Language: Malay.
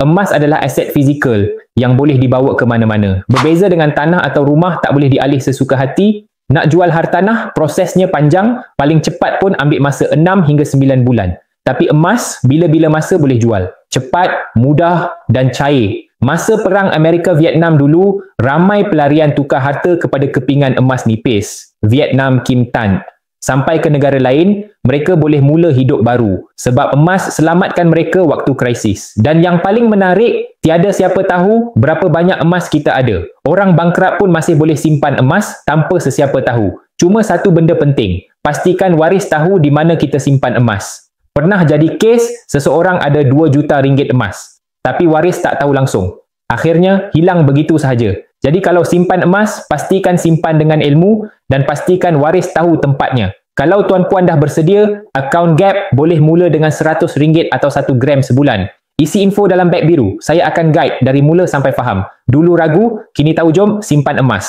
Emas adalah aset fizikal yang boleh dibawa ke mana-mana. Berbeza dengan tanah atau rumah tak boleh dialih sesuka hati. Nak jual hartanah, prosesnya panjang, paling cepat pun ambil masa 6 hingga 9 bulan. Tapi emas, bila-bila masa boleh jual. Cepat, mudah dan cair. Masa Perang Amerika-Vietnam dulu, ramai pelarian tukar harta kepada kepingan emas nipis. Vietnam Kim Tan. Sampai ke negara lain, mereka boleh mula hidup baru. Sebab emas selamatkan mereka waktu krisis. Dan yang paling menarik, tiada siapa tahu berapa banyak emas kita ada. Orang bangkrut pun masih boleh simpan emas tanpa sesiapa tahu. Cuma satu benda penting, pastikan waris tahu di mana kita simpan emas. Pernah jadi kes, seseorang ada 2 juta ringgit emas. Tapi waris tak tahu langsung. Akhirnya, hilang begitu sahaja. Jadi kalau simpan emas, pastikan simpan dengan ilmu dan pastikan waris tahu tempatnya. Kalau tuan-puan dah bersedia, akaun Gap boleh mula dengan RM100 atau 1 gram sebulan. Isi info dalam beg biru. Saya akan guide dari mula sampai faham. Dulu ragu, kini tahu, jom simpan emas.